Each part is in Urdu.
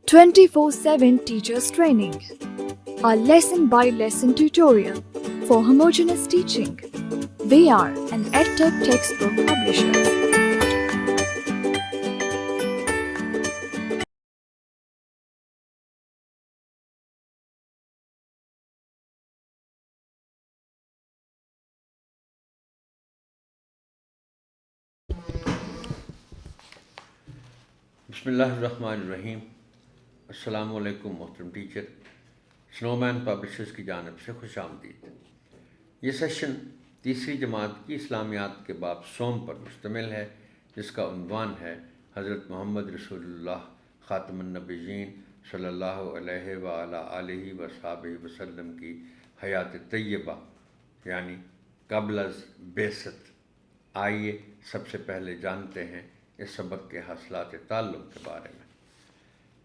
24/7 teachers training. Our lesson by lesson tutorial for homogeneous teaching. We are an EdTech textbook publisher. بسم اللہ الرحمن الرحیم. السلام علیکم محترم ٹیچر. سنومین پبلشرز کی جانب سے خوش آمدید. یہ سیشن تیسری جماعت کی اسلامیات کے باب سوم پر مشتمل ہے، جس کا عنوان ہے حضرت محمد رسول اللہ خاتم النبیین صلی اللہ علیہ وآلہ آلہ وصحبہ وسلم کی حیات طیبہ، یعنی قبل از بعثت. آئیے سب سے پہلے جانتے ہیں اس سبق کے حاصلات تعلق کے بارے میں.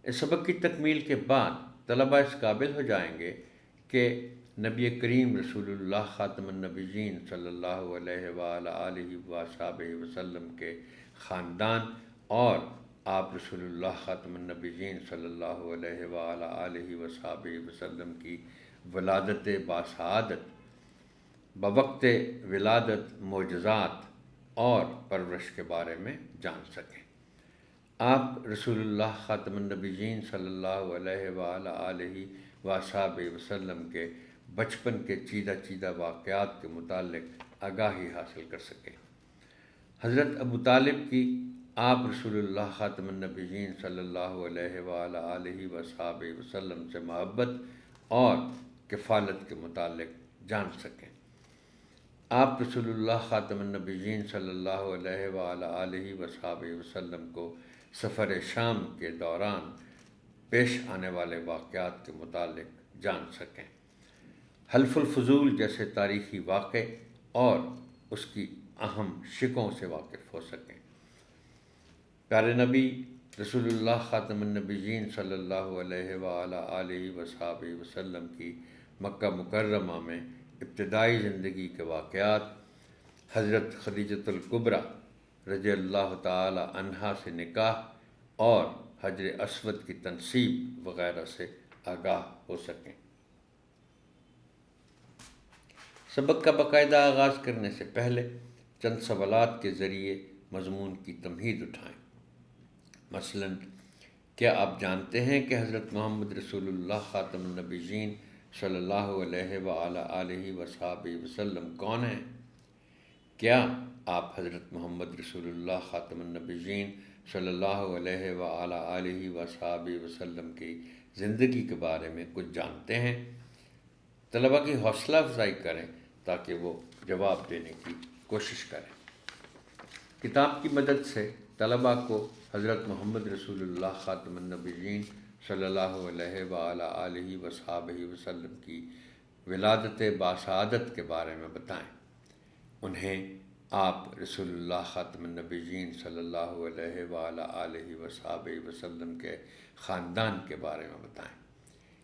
اس سبق کی تکمیل کے بعد طلبہ اس قابل ہو جائیں گے کہ نبی کریم رسول اللہ خاتم النبیین صلی اللہ علیہ وآلہ آلہ وصحبہ وسلم کے خاندان اور آپ رسول اللہ خاتم النبیین صلی اللہ علیہ وآلہ آلہ وصحبہ وسلم کی ولادت باسعادت، بوقت ولادت معجزات اور پرورش کے بارے میں جان سکیں. آپ رسول اللہ خاتم النبیین صلی اللہ علیہ وآلہ آلہ وصحبہ وسلم کے بچپن کے چیدہ واقعات کے متعلق آگاہی حاصل کر سکیں. حضرت ابو طالب کی آپ رسول اللہ خاتم النبیین صلی اللہ علیہ وآلہ آلہ وصحبہ وسلم سے محبت اور کفالت کے متعلق جان سکیں. آپ رسول اللہ خاتم النبیین صلی اللہ علیہ وآلہ آلہ وصحبہ وسلم کو سفر شام کے دوران پیش آنے والے واقعات کے متعلق جان سکیں. حلف الفضول جیسے تاریخی واقع اور اس کی اہم شکوں سے واقف ہو سکیں. پیارے نبی رسول اللہ خاتم النبیین صلی اللہ علیہ وآلہ آلہ وصحبہ وسلم کی مکہ مکرمہ میں ابتدائی زندگی کے واقعات، حضرت خدیجۃ الکبریٰ رضی اللہ تعالی عنہا سے نکاح اور حجر اسود کی تنصیب وغیرہ سے آگاہ ہو سکیں. سبق کا باقاعدہ آغاز کرنے سے پہلے چند سوالات کے ذریعے مضمون کی تمہید اٹھائیں. مثلاً، کیا آپ جانتے ہیں کہ حضرت محمد رسول اللہ خاتم النبیین صلی اللہ علیہ وآلہ آلہ وصحبہ وسلم کون ہیں؟ کیا آپ حضرت محمد رسول اللہ خاتم النبیین صلی اللہ علیہ وآلہ آلہ وصحبہ وسلم کی زندگی کے بارے میں کچھ جانتے ہیں؟ طلبہ کی حوصلہ افزائی کریں تاکہ وہ جواب دینے کی کوشش کریں. کتاب کی مدد سے طلبہ کو حضرت محمد رسول اللہ خاتم النبیین صلی اللہ علیہ وآلہ آلہ وصحبہ وسلم کی ولادت باسعادت کے بارے میں بتائیں. انہیں آپ رسول اللہ خاتم النبیین صلی اللہ علیہ وآلہ آلہ وصحبہ وسلم کے خاندان کے بارے میں بتائیں.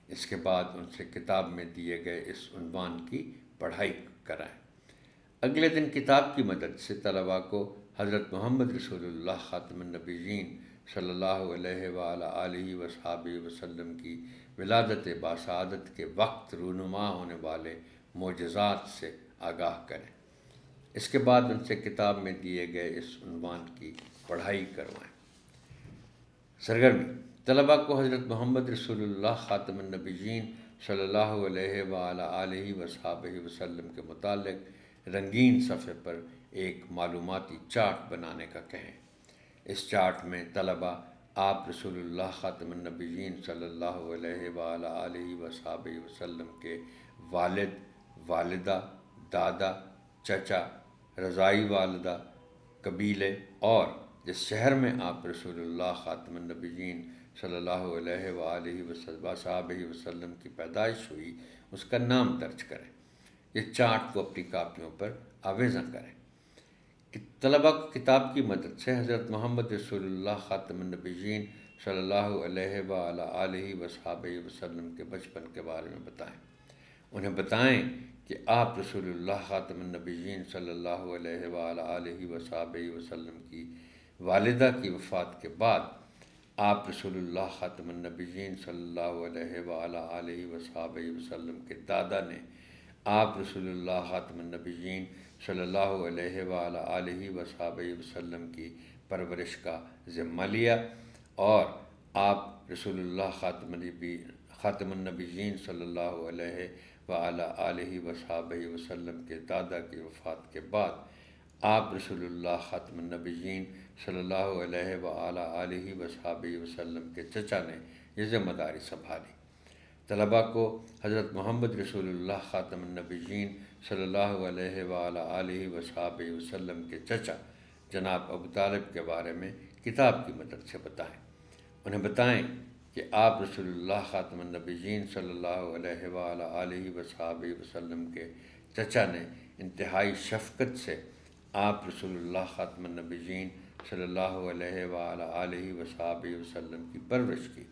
اس کے بعد ان سے کتاب میں دیے گئے اس عنوان کی پڑھائی کرائیں. اگلے دن کتاب کی مدد سے طلباء کو حضرت محمد رسول اللہ خاتم النبیین صلی اللہ علیہ وآلہ آلہ وصحبہ وسلم کی ولادت باسعادت کے وقت رونما ہونے والے معجزات سے آگاہ کریں. اس کے بعد ان سے کتاب میں دیے گئے اس عنوان کی پڑھائی کروائیں. سرگرمی: طلباء کو حضرت محمد رسول اللہ خاتم النبیین صلی اللہ علیہ وآلہ آلہ وصحبہ وسلم کے متعلق رنگین صفحے پر ایک معلوماتی چارٹ بنانے کا کہیں. اس چارٹ میں طلباء آپ رسول اللہ خاتم النبیین صلی اللہ علیہ وآلہ آلہ وصحبہ وسلم کے والد، والدہ، دادا، چچا، رضائی والدہ، قبیلے اور جس شہر میں آپ رسول اللہ خاتم النبیین صلی اللہ علیہ وآلہ وصحبہ وسلم کی پیدائش ہوئی اس کا نام درج کریں. یہ چارٹ وہ اپنی کاپیوں پر آویزاں کریں. طلباء کو کتاب کی مدد سے حضرت محمد رسول اللہ خاتم النبیین صلی اللہ علیہ وآلہ آلہ وصحبہ وسلم کے بچپن کے بارے میں بتائیں. انہیں بتائیں کہ آپ رسول اللہ خاتم النبیین صلی اللہ علیہ وآلہ آلہ وصحبہ وسلم کی والدہ کی وفات کے بعد آپ رسول اللہ خاتم النبیین صلی اللہ علیہ وآلہ آلہ وصحبہ وسلم کے دادا نے آپ رسول اللہ خاتم النبیین صلی اللہ علیہ وآلہ آلہ وصحبہ وسلم کی پرورش کا ذمہ لیا، اور آپ رسول اللہ خاتم النبیین صلی اللہ علیہ وآلہ آلہ وصحبہ وسلم کے دادا کی وفات کے بعد آپ رسول اللہ خاتم النبیین صلی اللہ علیہ وآلہ آلہ وصحبہ وسلم کے چچا نے یہ ذمہ داری سنبھالی۔ طلباء کو حضرت محمد رسول اللہ خاتم النبیین صلی اللہ علیہ وآلہ آلہ وصحبہ وسلم کے چچا جناب ابو طالب کے بارے میں کتاب کی مدد سے بتائیں۔ انہیں بتائیں کہ آپ رسول اللہ خاتم النبیین صلی اللہ علیہ وآلہ آلہ وصحبہ وسلم کے چچا نے انتہائی شفقت سے آپ رسول اللہ خاتم النبیین صلی اللہ علیہ وآلہ آلہ وصحبہ وسلم کی پرورش کی۔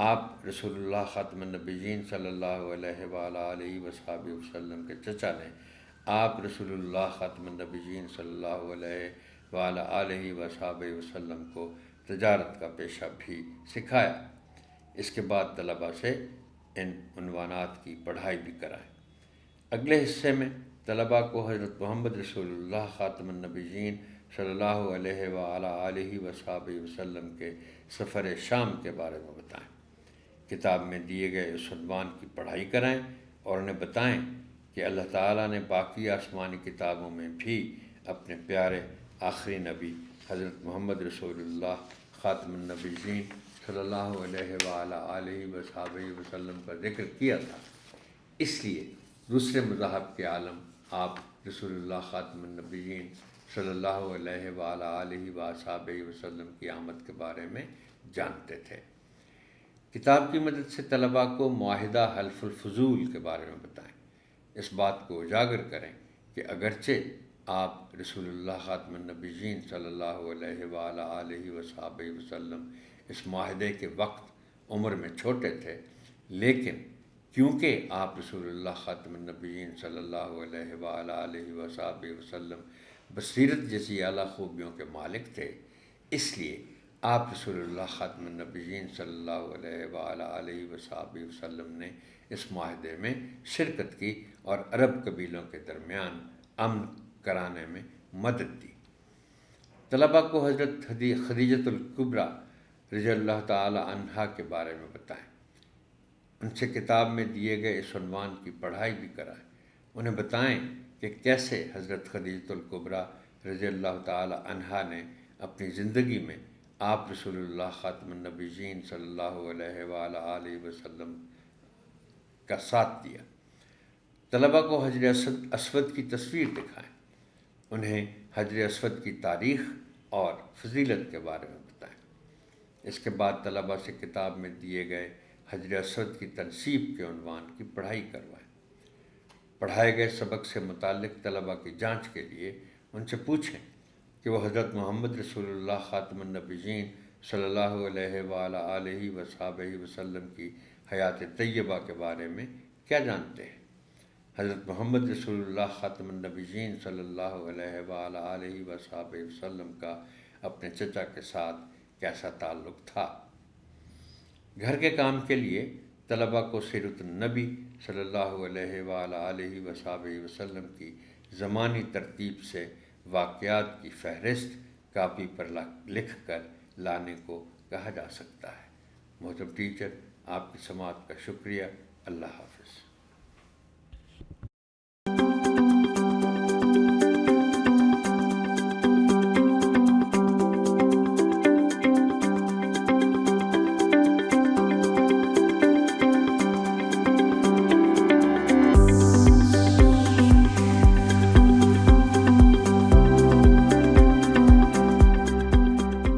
آپ رسول اللہ خاتم النبیین صلی اللہ علیہ وآلہ آلہ وصحبہ وسلم کے چچا نے آپ رسول اللہ خاتم النبیین صلی اللہ علیہ وآلہ آلہ وصحبہ وسلم کو تجارت کا پیشہ بھی سکھایا۔ اس کے بعد طلباء سے ان عنوانات کی پڑھائی بھی کرائیں۔ اگلے حصے میں طلباء کو حضرت محمد رسول اللہ خاتم النبیین صلی اللہ علیہ وآلہ آلہ وصحبہ وسلم کے سفر شام کے بارے میں بتائیں۔ کتاب میں دیے گئے اس عنوان کی پڑھائی کرائیں اور انہیں بتائیں کہ اللہ تعالیٰ نے باقی آسمانی کتابوں میں بھی اپنے پیارے آخری نبی حضرت محمد رسول اللہ خاتم النبیین صلی اللہ علیہ وآلہ آلہ وصحبہ وسلم کا ذکر کیا تھا، اس لیے دوسرے مذاہب کے عالم آپ رسول اللہ خاتم النبیین صلی اللہ علیہ وآلہ آلہ وصحبہ وسلم کی آمد کے بارے میں جانتے تھے۔ کتاب کی مدد سے طلباء کو معاہدہ حلف الفضول کے بارے میں بتائیں۔ اس بات کو اجاگر کریں کہ اگرچہ آپ رسول اللہ خاتم النبیین صلی اللہ علیہ وآلہ آلہ وصحبہ وسلم اس معاہدے کے وقت عمر میں چھوٹے تھے، لیکن کیونکہ آپ رسول اللہ خاتم النبیین صلی اللہ علیہ وآلہ آلہ وصحبہ وسلم بصیرت جیسی اعلیٰ خوبیوں کے مالک تھے، اس لیے آپ رسول اللہ خاتم النبیین صلی اللہ علیہ وآلہ آلہ وصحبہ وسلم نے اس معاہدے میں شرکت کی اور عرب قبیلوں کے درمیان امن کرانے میں مدد دی۔ طلباء کو حضرت خدیجۃ الکبریٰ رضی اللہ تعالی عنہا کے بارے میں بتائیں۔ ان سے کتاب میں دیے گئے اس عنوان کی پڑھائی بھی کرائیں۔ انہیں بتائیں کہ کیسے حضرت خدیجۃ الکبریٰ رضی اللہ تعالی عنہا نے اپنی زندگی میں آپ رسول اللہ خاتم النبیین صلی اللہ علیہ وآلہ آلہ وسلم کا ساتھ دیا۔ طلباء کو حجر اسود کی تصویر دکھائیں۔ انہیں حجر اسود کی تاریخ اور فضیلت کے بارے میں بتائیں۔ اس کے بعد طلباء سے کتاب میں دیے گئے حجر اسود کی تنصیب کے عنوان کی پڑھائی کروائیں۔ پڑھائے گئے سبق سے متعلق طلباء کی جانچ کے لیے ان سے پوچھیں کہ وہ حضرت محمد رسول اللہ خاتم النبیین صلی اللہ علیہ وآلہ آلہ وصحبہ وسلم کی حیات طیبہ کے بارے میں کیا جانتے ہیں۔ حضرت محمد رسول اللہ خاتم النبیین صلی اللہ علیہ وآلہ آلہ وصحبہ وسلم کا اپنے چچا کے ساتھ کیسا تعلق تھا۔ گھر کے کام کے لیے طلباء کو سیرت النبی صلی اللہ علیہ وآلہ آلہ وصحبہ وسلم کی زمانی ترتیب سے واقعات کی فہرست کاپی پر لکھ کر لانے کو کہا جا سکتا ہے۔ محترم ٹیچر، آپ کی سماعت کا شکریہ۔ اللہ حافظ۔